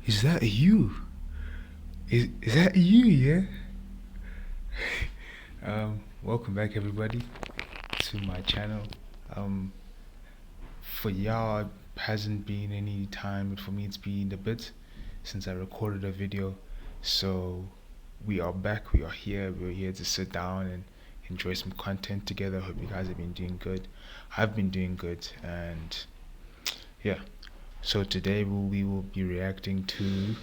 Is that you? Is that you, yeah? Welcome back everybody to my channel. Um, for y'all, it hasn't been any time, but for me it's been a bit since I recorded a video. So we are back, we are here, we're here to sit down and enjoy some content together. Hope you guys have been doing good. I've been doing good, and yeah. So today we will be reacting to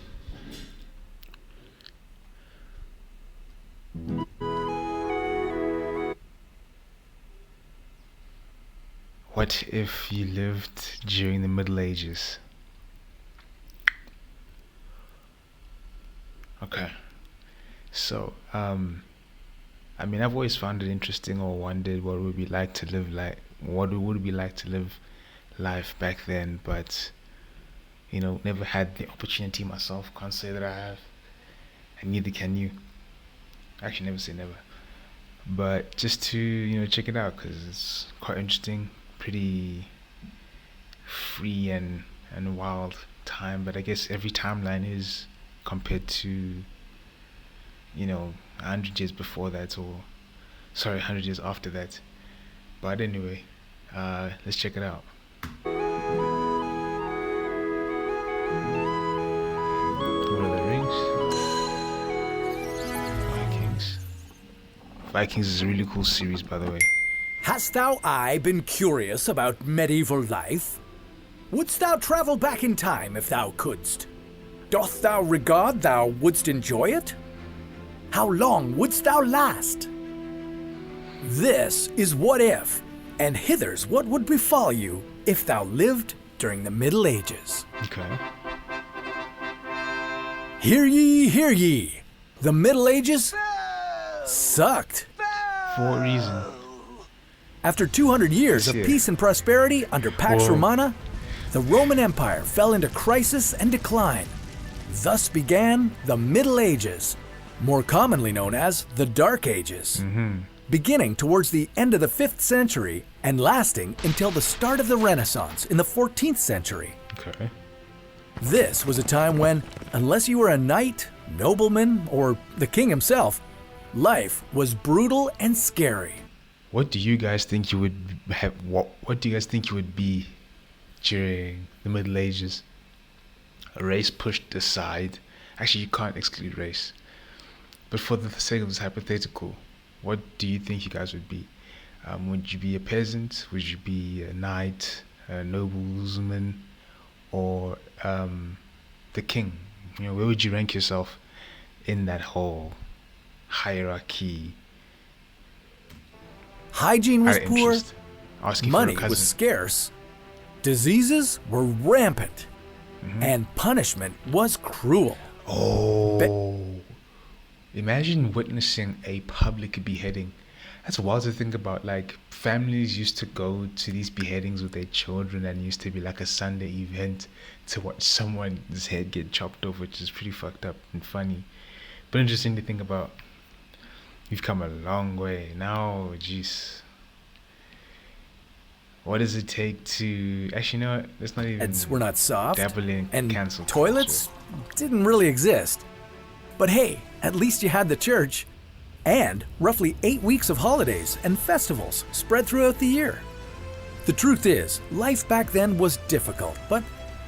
what if you lived during the Middle Ages. Okay. So I mean, I've always found it interesting or wondered what it would be like to live what it would be like to live life back then, but never had the opportunity myself. Can't say that I have, and neither can you. Actually, never say never. But just to check it out, because it's quite interesting, pretty free and wild time. But I guess every timeline is compared to 100 years before that, or sorry, 100 years after that. But anyway, let's check it out. Lord of the Rings, Vikings is a really cool series, by the way. Hast thou aye been curious about medieval life? Wouldst thou travel back in time if thou couldst? Doth thou regard thou wouldst enjoy it? How long wouldst thou last? This is What If, and hither's what would befall you if thou lived during the Middle Ages. Okay. Hear ye, hear ye! The Middle Ages sucked. For a reason. After 200 years of peace and prosperity under Pax Romana, the Roman Empire fell into crisis and decline. Thus began the Middle Ages, more commonly known as the Dark Ages, beginning towards the end of the 5th century and lasting until the start of the Renaissance in the 14th century. Okay. This was a time when, unless you were a knight, nobleman, or the king himself, life was brutal and scary. What do you guys think you would have? What do you guys think you would be during the Middle Ages? A race pushed aside. Actually, you can't exclude race. But for the sake of this hypothetical, what do you think you guys would be? Would you be a peasant? Would you be a knight, a nobleman, or the king? Where would you rank yourself in that whole hierarchy? Hygiene was poor, money was was scarce, diseases were rampant, and punishment was cruel. Imagine witnessing a public beheading. That's wild to think about. Like, families used to go to these beheadings with their children, and it used to be like a Sunday event to watch someone's head get chopped off, which is pretty fucked up and funny, but interesting to think about. We've come a long way now. Jeez, what does it take to actually, let's not even. Beds were not soft, dabble in and cancel toilets didn't really exist. But hey, at least you had the church, and roughly 8 weeks of holidays and festivals spread throughout the year. The truth is, life back then was difficult, but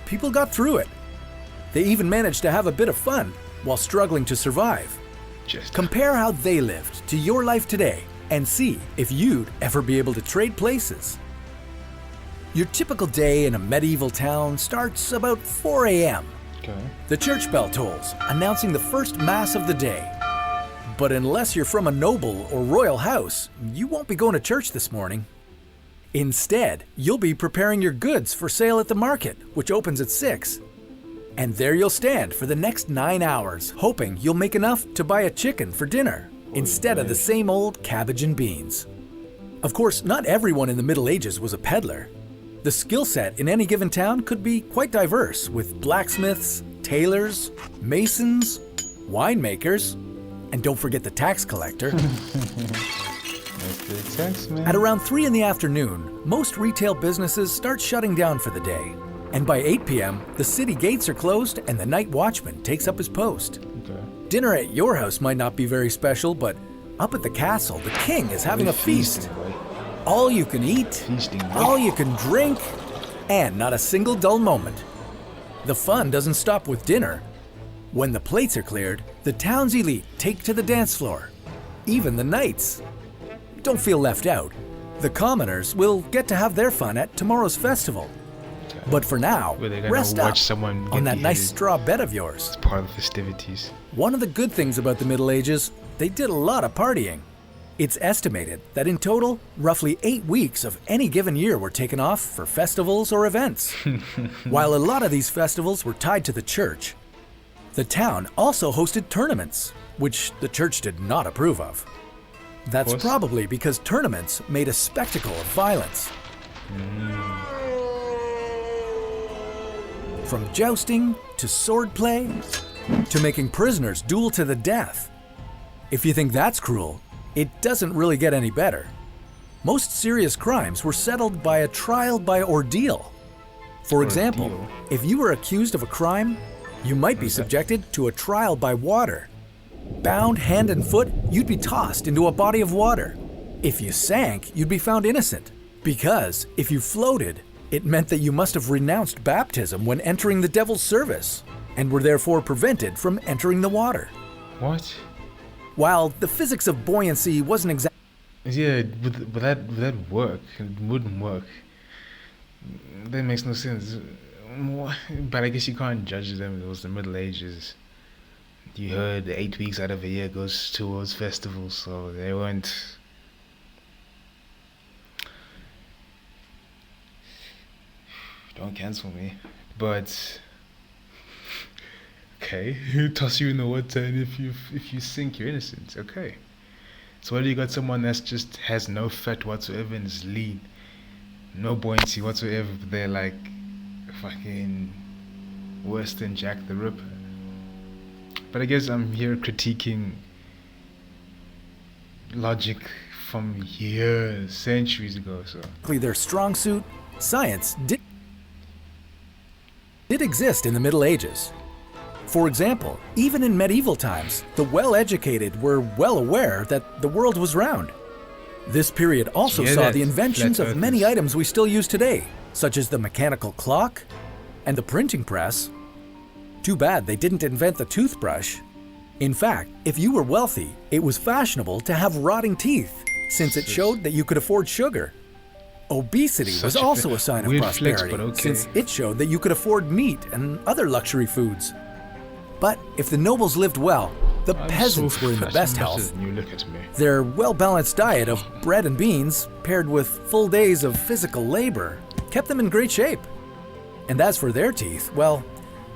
people got through it. They even managed to have a bit of fun while struggling to survive. Compare how they lived to your life today and see if you'd ever be able to trade places. Your typical day in a medieval town starts about 4 a.m. Okay. The church bell tolls, announcing the first mass of the day. But unless you're from a noble or royal house, you won't be going to church this morning. Instead, you'll be preparing your goods for sale at the market, which opens at 6. And there you'll stand for the next 9 hours, hoping you'll make enough to buy a chicken for dinner, instead of the same old cabbage and beans. Of course, not everyone in the Middle Ages was a peddler. The skill set in any given town could be quite diverse, with blacksmiths, tailors, masons, winemakers, and don't forget the tax collector. Tax man. At around 3 in the afternoon, most retail businesses start shutting down for the day. And by 8 p.m., the city gates are closed and the night watchman takes up his post. Okay. Dinner at your house might not be very special, but up at the castle, the king is having a feast. Feasting, boy. All you can eat, Feasting, boy. all you can drink, and not a single dull moment. The fun doesn't stop with dinner. When the plates are cleared, the town's elite take to the dance floor. Even the knights. Don't feel left out. The commoners will get to have their fun at tomorrow's festival. But for now, Where they're gonna rest up watch someone on get that nice beheaded. straw bed of yours. It's part of the festivities. One of the good things about the Middle Ages, they did a lot of partying. It's estimated that in total, roughly 8 weeks of any given year were taken off for festivals or events. While a lot of these festivals were tied to the church, the town also hosted tournaments, which the church did not approve of. That's course. probably because tournaments made a spectacle of violence. From jousting to swordplay to making prisoners duel to the death. If you think that's cruel, it doesn't really get any better. Most serious crimes were settled by a trial by ordeal. For example, Ordeal? if you were accused of a crime, you might be subjected to a trial by water. Bound hand and foot, you'd be tossed into a body of water. If you sank, you'd be found innocent. Because if you floated, it meant that you must have renounced baptism when entering the devil's service, and were therefore prevented from entering the water. What? While the physics of buoyancy wasn't exactly Yeah, would that work? It wouldn't work. That makes no sense. But I guess you can't judge them. It was the Middle Ages. You heard 8 weeks out of a year goes towards festivals, so they weren't. Don't cancel me. But okay, toss you in the water, and if you sink, you're innocent. Okay. So what do you got? Someone that's just has no fat whatsoever and is lean, no buoyancy whatsoever. But they're like fucking worse than Jack the Ripper. But I guess I'm here critiquing logic from years, centuries ago. So their strong suit, science did exist in the Middle Ages. For example, even in medieval times, the well-educated were well aware that the world was round. This period also Yeah, saw that the inventions flat of earth many is- items we still use today, such as the mechanical clock and the printing press. Too bad they didn't invent the toothbrush. In fact, if you were wealthy, it was fashionable to have rotting teeth, since it showed that you could afford sugar. Obesity was Such a also a sign of weird flex, prosperity, but okay. since it showed that you could afford meat and other luxury foods. But if the nobles lived well, the I'm peasants so were in the fat, best I'm health. better than you, look at me. Their well-balanced diet of bread and beans, paired with full days of physical labor, kept them in great shape. And as for their teeth, well,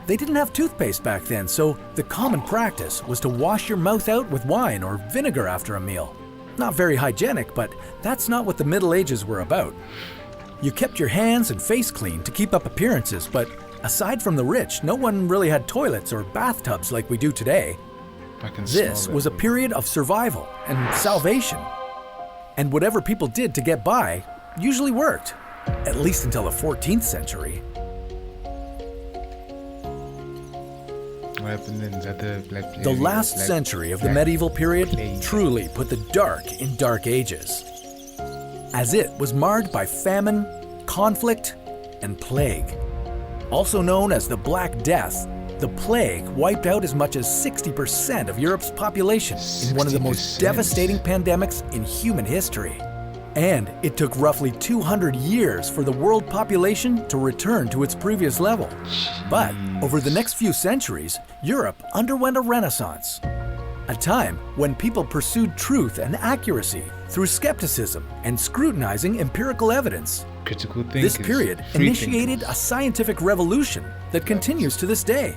they didn't have toothpaste back then, so the common practice was to wash your mouth out with wine or vinegar after a meal. Not very hygienic, but that's not what the Middle Ages were about. You kept your hands and face clean to keep up appearances, but aside from the rich, no one really had toilets or bathtubs like we do today. I can This smell was a that. period of survival and salvation. And whatever people did to get by usually worked, at least until the 14th century. What happened then? Is that the Black Plague? The last Black- century of the Black medieval period Plague. truly put the dark in dark ages, as it was marred by famine, conflict, and plague. Also known as the Black Death, the plague wiped out as much as 60% of Europe's population in one of the most 60%. devastating pandemics in human history. And it took roughly 200 years for the world population to return to its previous level. But over the next few centuries, Europe underwent a renaissance. A time when people pursued truth and accuracy through skepticism and scrutinizing empirical evidence. Critical thinkers. This period free initiated a thinkers. scientific revolution that continues to this day.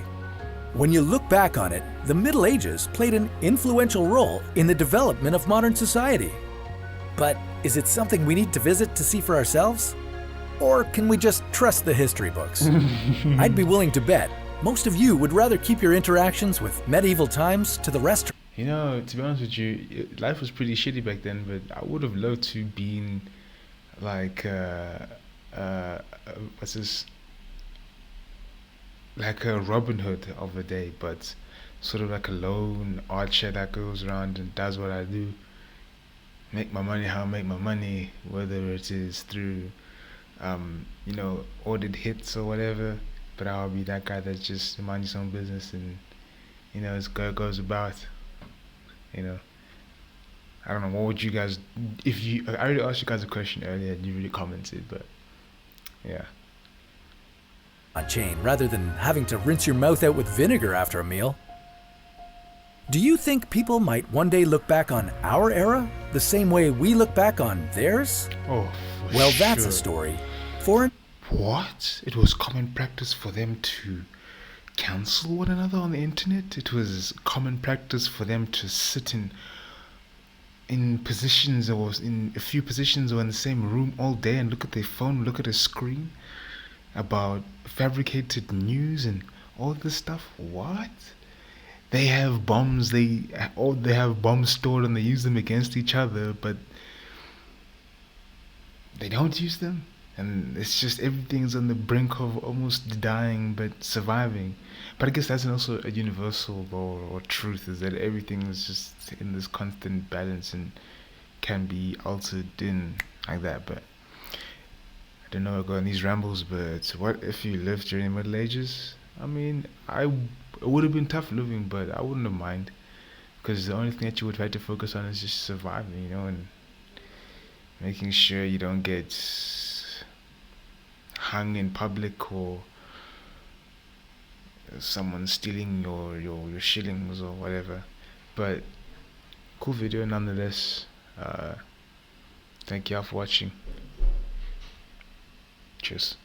When you look back on it, the Middle Ages played an influential role in the development of modern society. But is it something we need to visit to see for ourselves? Or can we just trust the history books? I'd be willing to bet most of you would rather keep your interactions with medieval times to the rest. You know, to be honest with you, life was pretty shitty back then, but I would have loved to been like, what's this? like a Robin Hood of a day, but sort of like a lone archer that goes around and does what I do, make my money how I make my money, whether it is through ordered hits or whatever. But I'll be that guy that just minds his own business and it goes about. You know, I don't know. What would you guys? If you, I already asked you guys a question earlier, and you really commented, but yeah. On chain rather than having to rinse your mouth out with vinegar after a meal. Do you think people might one day look back on our era the same way we look back on theirs? Oh, for Well, sure. that's a story for What? It was common practice for them to cancel one another on the internet. It was common practice for them to sit in positions or in a few positions or in the same room all day and look at their phone, look at a screen about fabricated news and all this stuff. What? They have bombs. They have bombs stored and they use them against each other, but they don't use them. And it's just everything's on the brink of almost dying but surviving. But I guess that's also a universal law or truth, is that everything is just in this constant balance and can be altered in like that. But I don't know, I go on these rambles, but what if you lived during the Middle Ages? I mean, it would have been tough living, but I wouldn't have mind, because the only thing that you would try to focus on is just surviving, and making sure you don't get hung in public or someone stealing your shillings or whatever. But cool video nonetheless. Thank y'all for watching. Cheers.